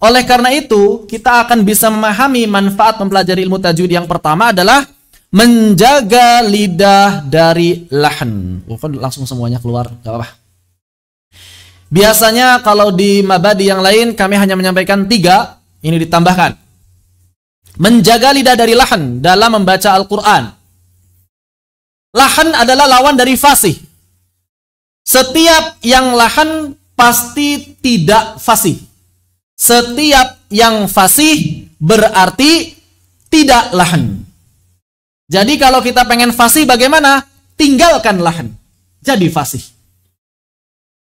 Oleh karena itu, kita akan bisa memahami manfaat mempelajari ilmu tajwid. Yang pertama adalah menjaga lidah dari lahan. Kan langsung semuanya keluar, gak apa-apa. Biasanya kalau di mabadi yang lain kami hanya menyampaikan 3, ini ditambahkan. Menjaga lidah dari lahan dalam membaca Al-Quran. Lahan adalah lawan dari fasih. Setiap yang lahan pasti tidak fasih. Setiap yang fasih berarti tidak lahan. Jadi kalau kita pengen fasih bagaimana? Tinggalkan lahan. Jadi fasih.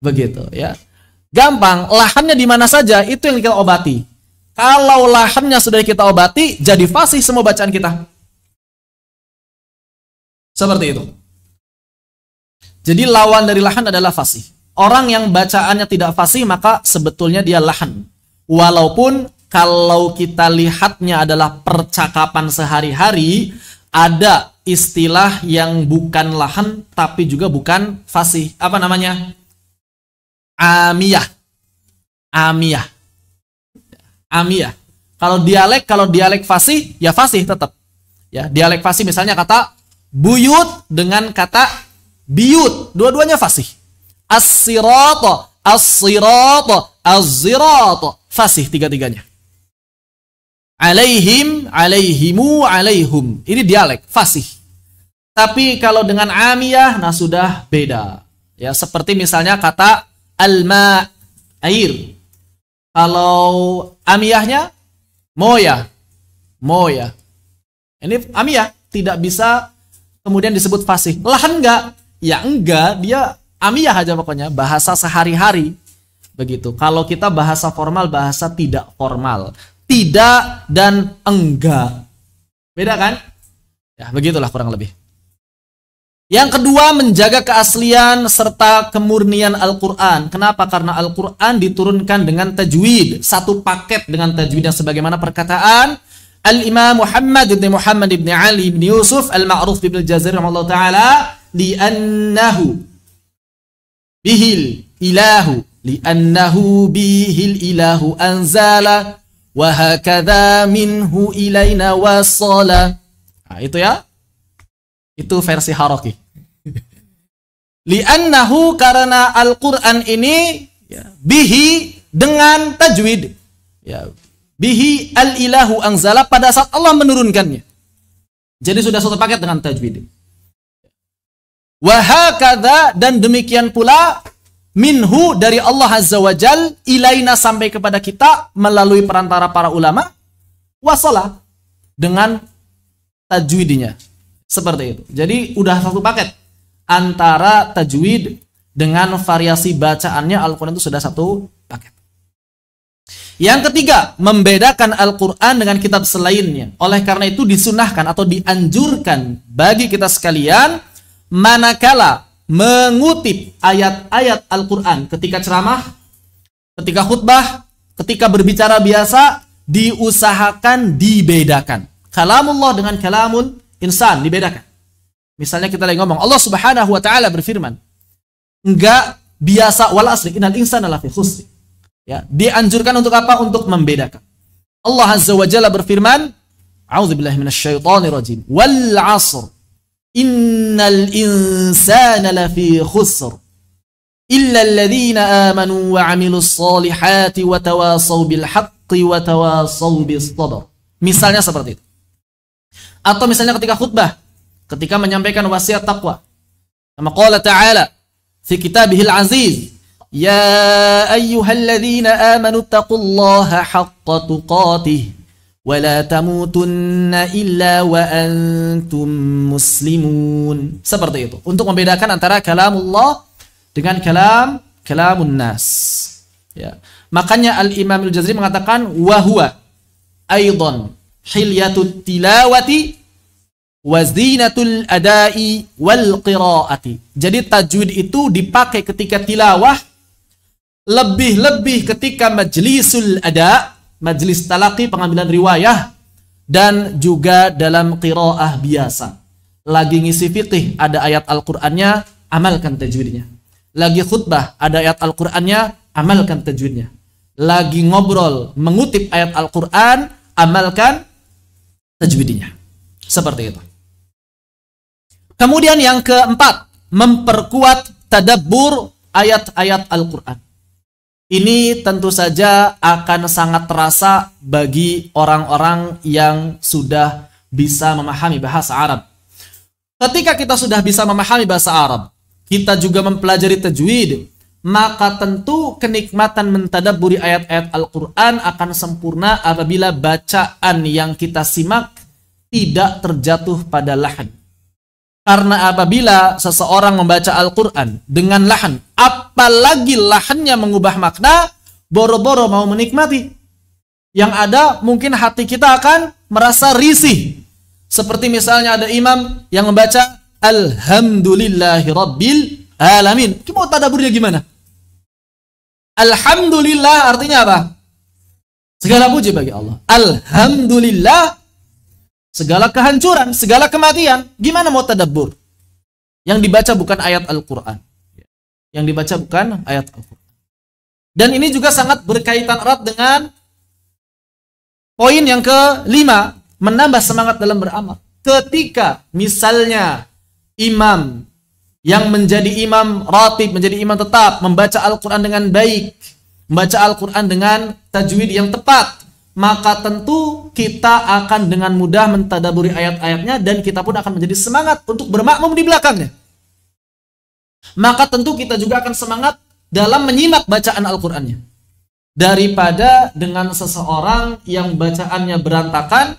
Begitu ya. Gampang, lahannya di mana saja itu yang kita obati. Kalau lahannya sudah kita obati, jadi fasih semua bacaan kita. Seperti itu. Jadi lawan dari lahan adalah fasih. Orang yang bacaannya tidak fasih maka sebetulnya dia lahan. Walaupun kalau kita lihatnya adalah percakapan sehari-hari, ada istilah yang bukan lahan tapi juga bukan fasih. Apa namanya? Amiyah. Amiyah. Amiyah. Kalau dialek fasih, ya fasih tetap. Ya, dialek fasih misalnya kata buyut dengan kata biyut, dua-duanya fasih. As-sirata, as-sirata, az-zirata, fasih tiga-tiganya. Alaihim, alaihimu, alaihum. Ini dialek, fasih. Tapi kalau dengan amiyah, nah sudah beda. Ya, seperti misalnya kata alma, air. Kalau amiyahnya moya, moya. Ini amiyah, tidak bisa kemudian disebut fasih. Lahan enggak? Ya enggak, dia amiyah aja pokoknya, bahasa sehari-hari. Begitu. Kalau kita bahasa formal, bahasa tidak formal. Tidak dan enggak. Beda kan? Ya, begitulah kurang lebih. Yang kedua, menjaga keaslian serta kemurnian Al-Quran. Kenapa? Karena Al-Quran diturunkan dengan tajwid. Satu paket dengan tajwid yang sebagaimana perkataan Al-Imam Muhammad ibn Ali ibn Yusuf Al-Ma'ruf ibn Al-Jazari rahimahullah ta'ala, li'annahu bihil ilahu, li'annahu bihil ilahu anzala wa hakadha minhu ilaina wasala. Nah, itu ya. Itu versi Haraki. Li'annahu, karena Al-Quran ini ya, bihi dengan tajwid. Ya, bihi al-ilahu anzala, pada saat Allah menurunkannya. Jadi sudah satu paket dengan tajwid. Wa hakadha, dan demikian pula minhu, dari Allah Azza wa Jal, ilaina, sampai kepada kita melalui perantara para ulama, wasala, dengan tajwidnya. Seperti itu. Jadi udah satu paket antara tajwid dengan variasi bacaannya. Al-Quran itu sudah satu paket. Yang ketiga, membedakan Al-Quran dengan kitab selainnya. Oleh karena itu disunahkan atau dianjurkan bagi kita sekalian, manakala mengutip ayat-ayat Al-Quran ketika ceramah, ketika khutbah, ketika berbicara biasa, diusahakan dibedakan. Kalamullah dengan kalamul insan, dibedakan. Misalnya kita lagi ngomong, Allah Subhanahu wa ta'ala berfirman, enggak biasa, wal asri innal insana lafi khusr. Ya, dianjurkan untuk apa? Untuk membedakan. Allah Azza wa Jalla berfirman, a'udzubillahi minasyaitonir rajim, wal 'asr innal insana lafi khusr illa alladhina amanu wa 'amilus solihati wa tawasaw bil haqqi wa tawasaw bis sabr. Misalnya seperti itu. Atau misalnya ketika khutbah, ketika menyampaikan wasiat taqwa. Kama qala ta'ala fi kitabihil aziz, ya ayyuhalladzina amanu taqullaha haqqa tuqatih wa la tamutunna illa wa antum muslimun. Seperti itu. Untuk membedakan antara kalamullah dengan kalamun nas. Ya. Makanya Al-Imam Al-Jazari mengatakan wa huwa aidan hilyatut tilawati wa zinatul adai wal qiraati. Jadi tajwid itu dipakai ketika tilawah, lebih-lebih ketika majlisul ada, majlis talaqi, pengambilan riwayah, dan juga dalam qiraah biasa. Lagi ngisi fiqih, ada ayat Al-Qur'annya, amalkan tajwidnya. Lagi khutbah, ada ayat Al-Qur'annya, amalkan tajwidnya. lagi ngobrol, mengutip ayat Al-Quran, amalkan tajwidnya. Seperti itu. Kemudian yang keempat, memperkuat tadabbur ayat-ayat Al-Quran. Ini tentu saja akan sangat terasa bagi orang-orang yang sudah bisa memahami bahasa Arab. Ketika kita sudah bisa memahami bahasa Arab, kita juga mempelajari tajwid, maka tentu kenikmatan mentadabburi ayat-ayat Al-Quran akan sempurna apabila bacaan yang kita simak tidak terjatuh pada lahan. Karena apabila seseorang membaca Al-Quran dengan lahan, apalagi lahannya mengubah makna, boro-boro mau menikmati. Yang ada mungkin hati kita akan merasa risih. Seperti misalnya ada imam yang membaca Alhamdulillahi Rabbil Alamin. Mau tadabburnya gimana? Alhamdulillah artinya apa? Segala puji bagi Allah. Alhamdulillah, segala kehancuran, segala kematian. Gimana mau tadabbur? Yang dibaca bukan ayat Al-Quran. Yang dibaca bukan ayat Al-Quran. Dan ini juga sangat berkaitan erat dengan poin yang kelima, menambah semangat dalam beramal. Ketika misalnya imam yang menjadi imam ratib, menjadi imam tetap, membaca Al-Quran dengan baik, membaca Al-Quran dengan tajwid yang tepat, maka tentu kita akan dengan mudah mentadaburi ayat-ayatnya dan kita pun akan menjadi semangat untuk bermakmum di belakangnya. Maka tentu kita juga akan semangat dalam menyimak bacaan Al-Qurannya. Daripada dengan seseorang yang bacaannya berantakan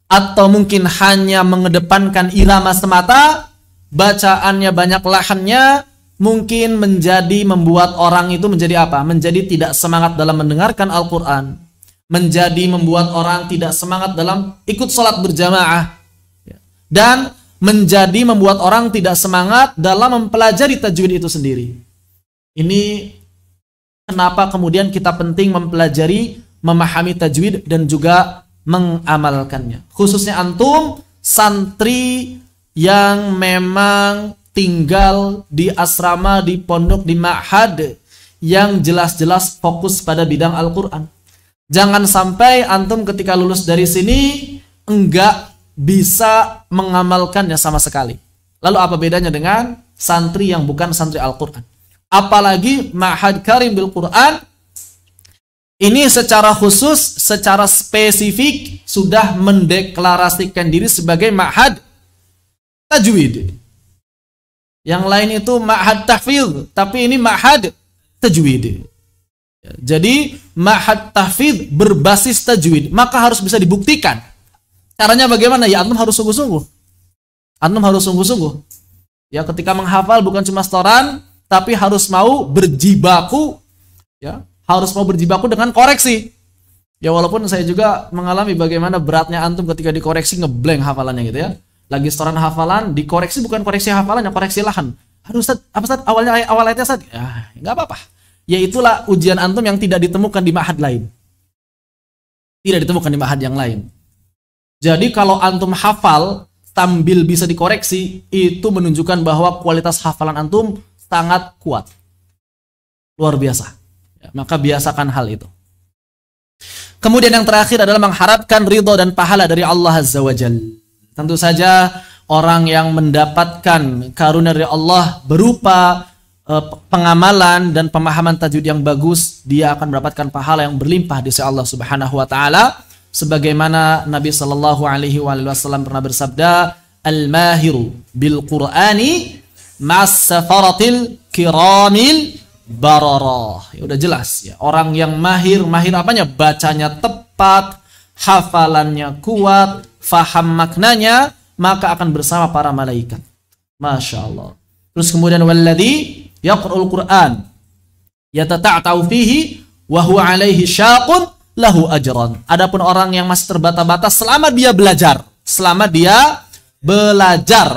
atau mungkin hanya mengedepankan irama semata, bacaannya banyak lahannya, mungkin membuat orang itu menjadi apa? Menjadi tidak semangat dalam mendengarkan Al-Quran, menjadi membuat orang tidak semangat dalam ikut sholat berjamaah, dan menjadi membuat orang tidak semangat dalam mempelajari tajwid itu sendiri. Ini kenapa kemudian kita penting mempelajari, memahami tajwid dan juga mengamalkannya. Khususnya antum santri yang memang tinggal di asrama, di pondok, di ma'had, yang jelas-jelas fokus pada bidang Al-Quran. Jangan sampai antum ketika lulus dari sini enggak bisa mengamalkannya sama sekali. Lalu apa bedanya dengan santri yang bukan santri Al-Quran? Apalagi ma'had karim bil Quran, ini secara khusus, secara spesifik sudah mendeklarasikan diri sebagai ma'had tajwid. Yang lain itu ma'had tahfidz, tapi ini ma'had tajwid. Jadi ma'had tahfidz berbasis tajwid, maka harus bisa dibuktikan. Caranya bagaimana? Ya antum harus sungguh-sungguh. Antum harus sungguh-sungguh. Ya, ketika menghafal bukan cuma setoran, tapi harus mau berjibaku, ya, harus mau berjibaku dengan koreksi. Ya, walaupun saya juga mengalami bagaimana beratnya antum ketika dikoreksi ngeblank hafalannya gitu ya. Lagi setoran hafalan, dikoreksi bukan koreksi hafalannya, koreksi lahan. Aduh Ustaz, apa Ustaz? Awal ayatnya Ustaz? Ya, enggak apa-apa. Ya itulah ujian antum yang tidak ditemukan di ma'had lain. Tidak ditemukan di ma'had yang lain. Jadi kalau antum hafal sambil bisa dikoreksi, itu menunjukkan bahwa kualitas hafalan antum sangat kuat. Luar biasa. Ya, maka biasakan hal itu. Kemudian yang terakhir adalah mengharapkan ridho dan pahala dari Allah Azza wa Jalla. Tentu saja orang yang mendapatkan karunia dari Allah berupa pengamalan dan pemahaman tajwid yang bagus, dia akan mendapatkan pahala yang berlimpah di sisi Allah Subhanahu wa taala, sebagaimana Nabi sallallahu alaihi wasallam pernah bersabda, "Al-mahiru bil Qur'ani ma'as safaratil kiramil bararah." Ya udah jelas ya, orang yang mahir apanya? Bacanya tepat, hafalannya kuat, faham maknanya, maka akan bersama para malaikat. Masya Allah. Terus kemudian walladzi yaqra'ul Qur'an yatata'ta'u fihi wa huwa 'alaihi syaqun lahu ajran. Adapun orang yang masih terbata-bata selama dia belajar,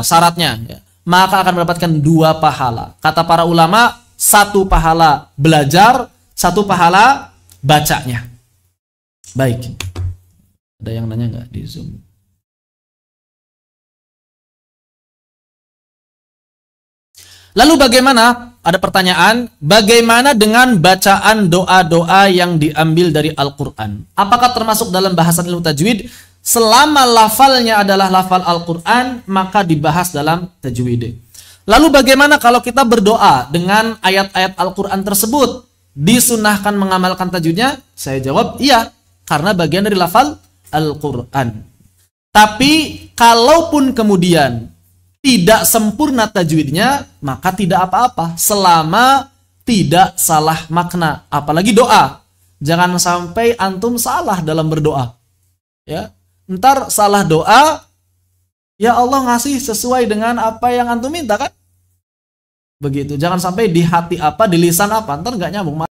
syaratnya ya, maka akan mendapatkan 2 pahala. Kata para ulama, 1 pahala belajar, 1 pahala bacanya. Baik. Ada yang nanya nggak di Zoom? Lalu bagaimana ada pertanyaan, bagaimana dengan bacaan doa-doa yang diambil dari Al-Quran? Apakah termasuk dalam bahasan ilmu tajwid? Selama lafalnya adalah lafal Al-Quran, maka dibahas dalam tajwid. Lalu bagaimana kalau kita berdoa dengan ayat-ayat Al-Quran tersebut? Disunahkan mengamalkan tajwidnya? Saya jawab, iya. Karena bagian dari lafal Al-Quran. Tapi, kalaupun kemudian tidak sempurna tajwidnya, maka tidak apa-apa selama tidak salah makna, apalagi doa. Jangan sampai antum salah dalam berdoa. Ya, ntar salah doa, ya Allah ngasih sesuai dengan apa yang antum minta kan? Begitu. Jangan sampai di hati apa, di lisan apa, ntar nggak nyambung.